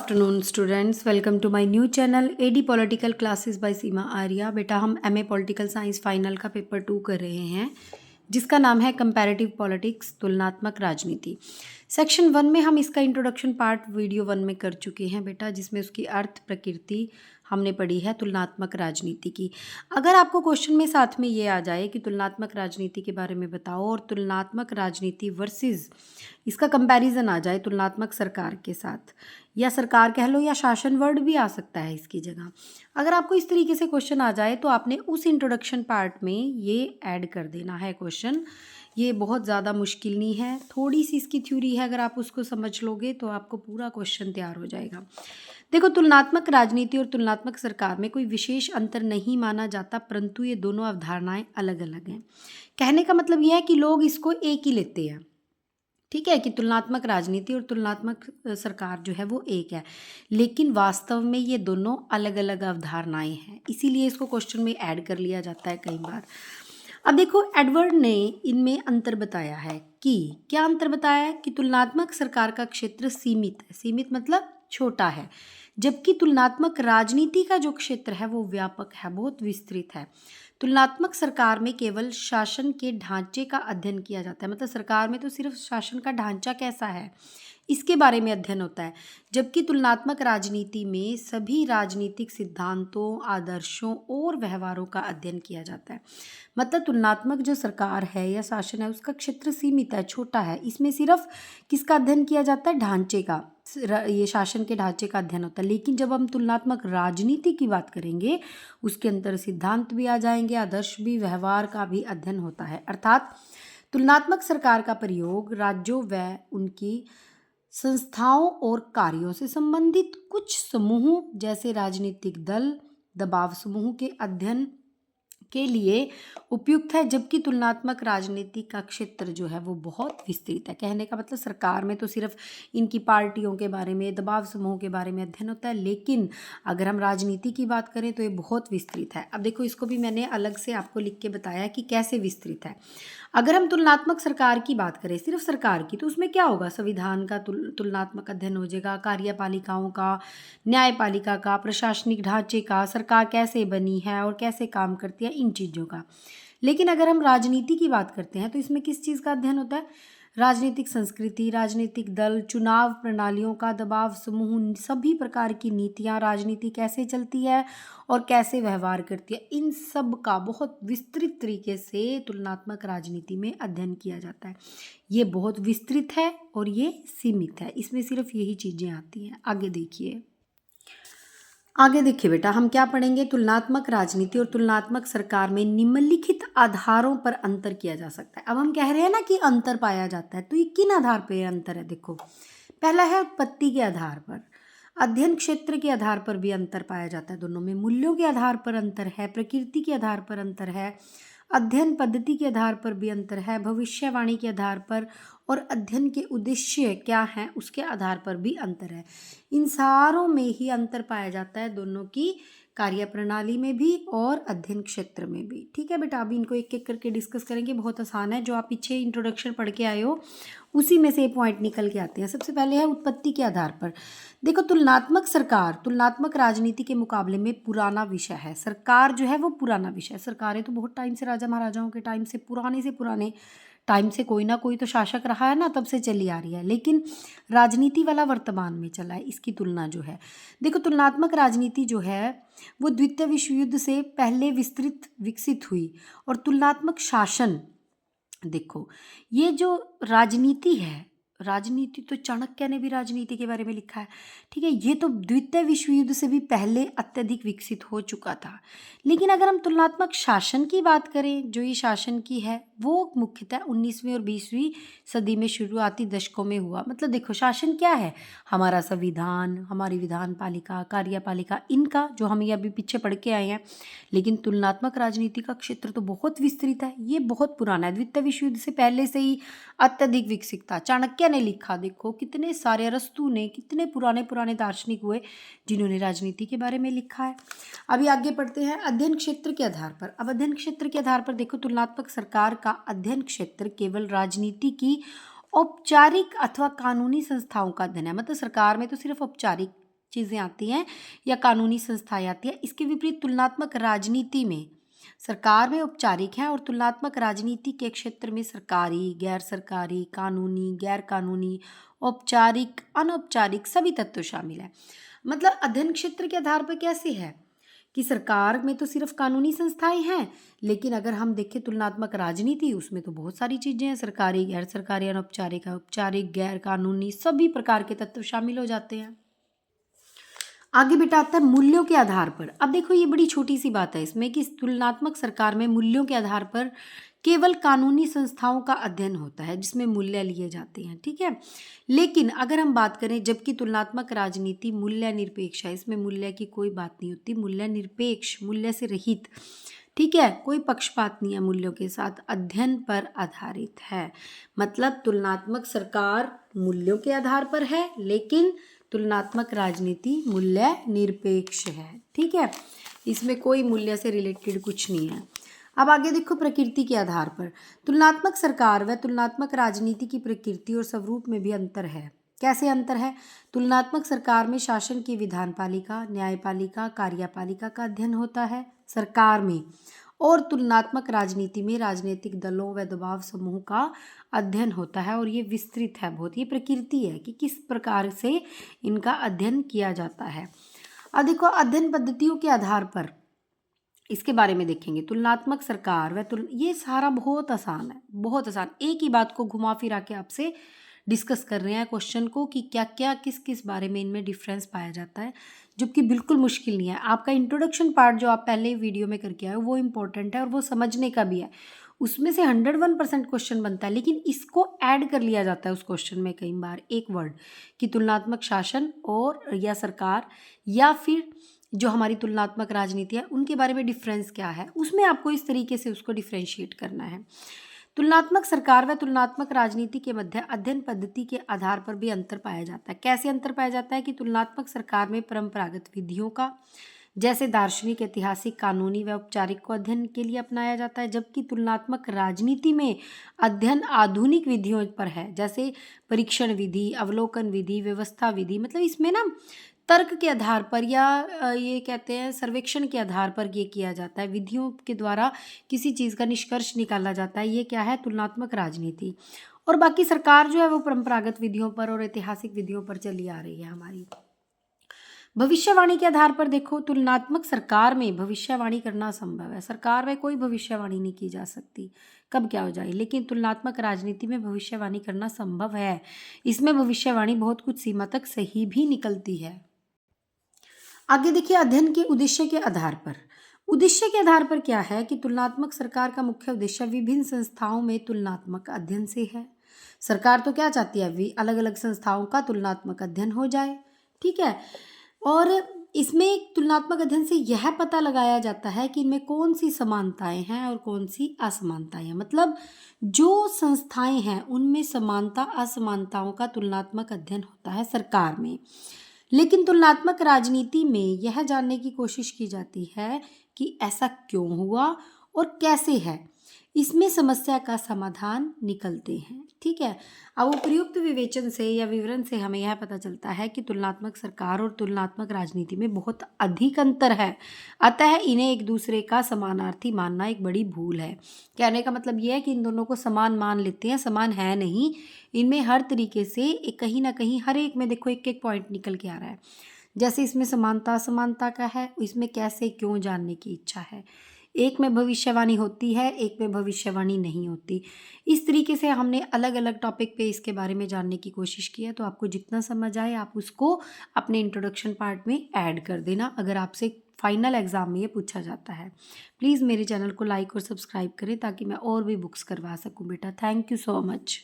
Afternoon students, welcome to my new channel AD political classes by Seema Arya. बेटा हम MA political science final का paper 2 कर रहे हैं जिसका नाम है कंपैरेटिव पॉलिटिक्स, तुलनात्मक राजनीति। सेक्शन 1 में हम इसका इंट्रोडक्शन पार्ट वीडियो 1 में कर चुके हैं बेटा, जिसमें उसकी अर्थ प्रकृति हमने पढ़ी है तुलनात्मक राजनीति की। अगर आपको क्वेश्चन में साथ में ये आ जाए कि तुलनात्मक राजनीति के बारे में बताओ और तुलनात्मक राजनीति वर्सेस इसका कंपैरिजन आ जाए तुलनात्मक सरकार के साथ, या सरकार कह लो या शासन वर्ड भी आ सकता है इसकी जगह। अगर आपको इस तरीके से क्वेश्चन आ जाए तो आपने उस इंट्रोडक्शन पार्ट में ये ऐड कर देना है क्वेश्चन। ये बहुत ज़्यादा मुश्किल नहीं है, थोड़ी सी इसकी थ्योरी है, अगर आप उसको समझ लोगे तो आपको पूरा क्वेश्चन तैयार हो जाएगा। देखो, तुलनात्मक राजनीति और तुलनात्मक सरकार में कोई विशेष अंतर नहीं माना जाता, परंतु ये दोनों अवधारणाएं अलग अलग हैं। कहने का मतलब यह है कि लोग इसको एक ही लेते हैं, ठीक है, कि तुलनात्मक राजनीति और तुलनात्मक सरकार जो है वो एक है, लेकिन वास्तव में ये दोनों अलग अलग अवधारणाएं हैं, इसीलिए इसको क्वेश्चन में ऐड कर लिया जाता है कई बार। अब देखो, एडवर्ड ने इनमें अंतर बताया है कि क्या अंतर बताया है कि तुलनात्मक सरकार का क्षेत्र सीमित है, सीमित मतलब छोटा है, जबकि तुलनात्मक राजनीति का जो क्षेत्र है वो व्यापक है, बहुत विस्तृत है। तुलनात्मक सरकार में केवल शासन के ढांचे का अध्ययन किया जाता है, मतलब सरकार में तो सिर्फ शासन का ढांचा कैसा है इसके बारे में अध्ययन होता है, जबकि तुलनात्मक राजनीति में सभी राजनीतिक सिद्धांतों, आदर्शों और व्यवहारों का अध्ययन किया जाता है। मतलब तुलनात्मक जो सरकार है या शासन है उसका क्षेत्र सीमित है, छोटा है, इसमें सिर्फ किसका अध्ययन किया जाता है, ढांचे का, ये शासन के ढांचे का अध्ययन होता है। लेकिन जब हम तुलनात्मक राजनीति की बात करेंगे उसके अंदर सिद्धांत भी आ जाएंगे, आदर्श भी, व्यवहार का भी अध्ययन होता है। अर्थात तुलनात्मक सरकार का प्रयोग राज्यों व उनकी संस्थाओं और कार्यों से संबंधित कुछ समूहों जैसे राजनीतिक दल, दबाव समूह के अध्ययन के लिए उपयुक्त है, जबकि तुलनात्मक राजनीति का क्षेत्र जो है वो बहुत विस्तृत है। कहने का मतलब सरकार में तो सिर्फ इनकी पार्टियों के बारे में, दबाव समूह के बारे में अध्ययन होता है, लेकिन अगर हम राजनीति की बात करें तो ये बहुत विस्तृत है। अब देखो, इसको भी मैंने अलग से आपको लिख के बताया कि कैसे विस्तृत है। अगर हम तुलनात्मक सरकार की बात करें, सिर्फ सरकार की, तो उसमें क्या होगा, संविधान का तुलनात्मक अध्ययन हो जाएगा, कार्यपालिकाओं का, न्यायपालिका का, प्रशासनिक ढांचे का, सरकार कैसे बनी है और कैसे काम करती है, इन चीज़ों का। लेकिन अगर हम राजनीति की बात करते हैं तो इसमें किस चीज़ का अध्ययन होता है, राजनीतिक संस्कृति, राजनीतिक दल, चुनाव प्रणालियों का, दबाव समूह, सभी प्रकार की नीतियां, राजनीति कैसे चलती है और कैसे व्यवहार करती है, इन सब का बहुत विस्तृत तरीके से तुलनात्मक राजनीति में अध्ययन किया जाता है। ये बहुत विस्तृत है और ये सीमित है, इसमें सिर्फ यही चीज़ें आती हैं। आगे देखिए बेटा, हम क्या पढ़ेंगे, तुलनात्मक राजनीति और तुलनात्मक सरकार में निम्नलिखित आधारों पर अंतर किया जा सकता है। अब हम कह रहे हैं ना कि अंतर पाया जाता है, तो ये किन आधार पर अंतर है, देखो, पहला है उत्पत्ति के आधार पर, अध्ययन क्षेत्र के आधार पर भी अंतर पाया जाता है, दोनों में मूल्यों के आधार पर अंतर है, प्रकृति के आधार पर अंतर है, अध्ययन पद्धति के आधार पर भी अंतर है, भविष्यवाणी के आधार पर और अध्ययन के उद्देश्य क्या हैं उसके आधार पर भी अंतर है। इन सारों में ही अंतर पाया जाता है, दोनों की कार्य प्रणाली में भी और अध्ययन क्षेत्र में भी। ठीक है बेटा, अभी इनको एक एक करके डिस्कस करेंगे, बहुत आसान है, जो आप पीछे इंट्रोडक्शन पढ़ के आए हो उसी में से पॉइंट निकल के आते हैं। सबसे पहले है उत्पत्ति के आधार पर। देखो, तुलनात्मक सरकार तुलनात्मक राजनीति के मुकाबले में पुराना विषय है। सरकार जो है वो पुराना विषय है, सरकारें तो बहुत टाइम से, राजा महाराजाओं के टाइम से पुराने टाइम से कोई ना कोई तो शासक रहा है ना, तब से चली आ रही है, लेकिन राजनीति वाला वर्तमान में चला है। इसकी तुलना जो है, देखो, तुलनात्मक राजनीति जो है वो द्वितीय विश्व युद्ध से पहले विकसित हुई, और तुलनात्मक शासन, देखो, ये जो राजनीति है, राजनीति तो चाणक्य ने भी राजनीति के बारे में लिखा है, ठीक है, ये तो द्वितीय विश्व युद्ध से भी पहले अत्यधिक विकसित हो चुका था। लेकिन अगर हम तुलनात्मक शासन की बात करें, जो ये शासन की है वो मुख्यतः 19वीं और 20वीं सदी में शुरुआती दशकों में हुआ। मतलब देखो, शासन क्या है, हमारा संविधान, हमारी विधान पालिका, कार्यपालिका, इनका जो हम ये अभी पीछे पढ़ के आए हैं। लेकिन तुलनात्मक राजनीति का क्षेत्र तो बहुत विस्तृत है, ये बहुत पुराना है, द्वितीय विश्व युद्ध से पहले से ही अत्यधिक विकसित था। चाणक्य ने लिखा, देखो कितने सारे, अरस्तु ने, कितने पुराने दार्शनिक हुए जिन्होंने राजनीति के बारे में लिखा है। अभी आगे पढ़ते हैं अध्ययन क्षेत्र के आधार पर। अब अध्ययन क्षेत्र के आधार पर देखो, तुलनात्मक सरकार का अध्ययन क्षेत्र केवल राजनीति की औपचारिक अथवा कानूनी संस्थाओं का अध्ययन है। मतलब सरकार में तो सिर्फ औपचारिक चीज़ें आती हैं या कानूनी संस्थाएं आती हैं। इसके विपरीत तुलनात्मक राजनीति में सरकार में औपचारिक है और तुलनात्मक राजनीति के क्षेत्र में सरकारी, गैर सरकारी, कानूनी, गैर कानूनी, औपचारिक, अनौपचारिक सभी तत्व शामिल है। मतलब अध्ययन क्षेत्र के आधार पर कैसे है कि सरकार में तो सिर्फ कानूनी संस्थाएं हैं, लेकिन अगर हम देखें तुलनात्मक राजनीति, उसमें तो बहुत सारी चीज़ें हैं, सरकारी, गैर सरकारी, अनौपचारिक, औपचारिक, गैर कानूनी, सभी प्रकार के तत्व शामिल हो जाते हैं। आगे बेटा आता है मूल्यों के आधार पर। अब देखो ये बड़ी छोटी सी बात है इसमें कि तुलनात्मक सरकार में मूल्यों के आधार पर केवल कानूनी संस्थाओं का अध्ययन होता है जिसमें मूल्य लिए जाते हैं, ठीक है। लेकिन अगर हम बात करें, जबकि तुलनात्मक राजनीति मूल्य निरपेक्ष है, इसमें मूल्य की कोई बात नहीं होती, मूल्य निरपेक्ष, मूल्य से रहित, ठीक है, कोई पक्षपात नहीं है, मूल्यों के साथ अध्ययन पर आधारित है। मतलब तुलनात्मक सरकार मूल्यों के आधार पर है, लेकिन तुलनात्मक राजनीति मूल्य निरपेक्ष है, ठीक है, इसमें कोई मूल्य से रिलेटेड कुछ नहीं है। अब आगे देखो प्रकृति के आधार पर तुलनात्मक सरकार व तुलनात्मक राजनीति की प्रकृति और स्वरूप में भी अंतर है। कैसे अंतर है? तुलनात्मक सरकार में शासन की विधानपालिका, न्यायपालिका, कार्यपालिका का अध्ययन होता है सरकार में, और तुलनात्मक राजनीति में राजनीतिक दलों व दबाव समूह का अध्ययन होता है, और ये विस्तृत है बहुत, ये प्रकृति है कि किस प्रकार से इनका अध्ययन किया जाता है। अब देखो अध्ययन पद्धतियों के आधार पर इसके बारे में देखेंगे। तुलनात्मक सरकार व ये सारा बहुत आसान है, बहुत आसान, एक ही बात को घुमा फिरा के आपसे डिस्कस कर रहे हैं क्वेश्चन को कि क्या क्या किस किस बारे में इनमें डिफरेंस पाया जाता है, जबकि बिल्कुल मुश्किल नहीं है। आपका इंट्रोडक्शन पार्ट जो आप पहले वीडियो में करके आए हो वो इम्पोर्टेंट है और वो समझने का भी है, उसमें से 101% क्वेश्चन बनता है, लेकिन इसको ऐड कर लिया जाता है उस क्वेश्चन में कई बार एक वर्ड कि तुलनात्मक शासन और या सरकार या फिर जो हमारी तुलनात्मक राजनीति है उनके बारे में डिफरेंस क्या है, उसमें आपको इस तरीके से उसको डिफ्रेंशिएट करना है। तुलनात्मक सरकार व तुलनात्मक राजनीति के मध्य अध्ययन पद्धति के आधार पर भी अंतर पाया जाता है। कैसे अंतर पाया जाता है कि तुलनात्मक सरकार में परंपरागत विधियों का, जैसे दार्शनिक, ऐतिहासिक, कानूनी व औपचारिक को अध्ययन के लिए अपनाया जाता है, जबकि तुलनात्मक राजनीति में अध्ययन आधुनिक विधियों पर है, जैसे परीक्षण विधि, अवलोकन विधि, व्यवस्था विधि। मतलब इसमें ना तर्क के आधार पर या ये कहते हैं सर्वेक्षण के आधार पर ये किया जाता है, विधियों के द्वारा किसी चीज़ का निष्कर्ष निकाला जाता है। ये क्या है? तुलनात्मक राजनीति। और बाकी सरकार जो है वो परंपरागत विधियों पर और ऐतिहासिक विधियों पर चली आ रही है हमारी। भविष्यवाणी के आधार पर देखो, तुलनात्मक सरकार में भविष्यवाणी करना संभव है, सरकार में कोई भविष्यवाणी नहीं की जा सकती कब क्या हो जाए, लेकिन तुलनात्मक राजनीति में भविष्यवाणी करना संभव है। इसमें भविष्यवाणी बहुत कुछ सीमा तक सही भी निकलती है। आगे देखिए अध्ययन के उद्देश्य के आधार पर। उद्देश्य के आधार पर क्या है कि तुलनात्मक सरकार का मुख्य उद्देश्य विभिन्न संस्थाओं में तुलनात्मक अध्ययन से है। सरकार तो क्या चाहती है? अलग अलग संस्थाओं का तुलनात्मक अध्ययन हो जाए, ठीक है। और इसमें एक तुलनात्मक अध्ययन से यह पता लगाया जाता है कि इनमें कौन सी समानताएं हैं और कौन सी असमानताएं हैं। मतलब जो संस्थाएं हैं उनमें समानता असमानताओं का तुलनात्मक अध्ययन होता है सरकार में, लेकिन तुलनात्मक राजनीति में यह जानने की कोशिश की जाती है कि ऐसा क्यों हुआ और कैसे है, इसमें समस्या का समाधान निकलते हैं, ठीक है। अब उपयुक्त विवेचन से या विवरण से हमें यह पता चलता है कि तुलनात्मक सरकार और तुलनात्मक राजनीति में बहुत अधिक अंतर है, अतः इन्हें एक दूसरे का समानार्थी मानना एक बड़ी भूल है। कहने का मतलब यह है कि इन दोनों को समान मान लेते हैं, समान है नहीं, इनमें हर तरीके से कहीं ना कहीं हर एक में देखो एक एक पॉइंट निकल के आ रहा है। जैसे इसमें समानता असमानता का है, इसमें कैसे क्यों जानने की इच्छा है, एक में भविष्यवाणी होती है, एक में भविष्यवाणी नहीं होती। इस तरीके से हमने अलग अलग टॉपिक पे इसके बारे में जानने की कोशिश की है। तो आपको जितना समझ आए आप उसको अपने इंट्रोडक्शन पार्ट में ऐड कर देना, अगर आपसे फाइनल एग्जाम में ये पूछा जाता है। प्लीज़ मेरे चैनल को लाइक और सब्सक्राइब करें ताकि मैं और भी बुक्स करवा सकूं बेटा। Thank you so much.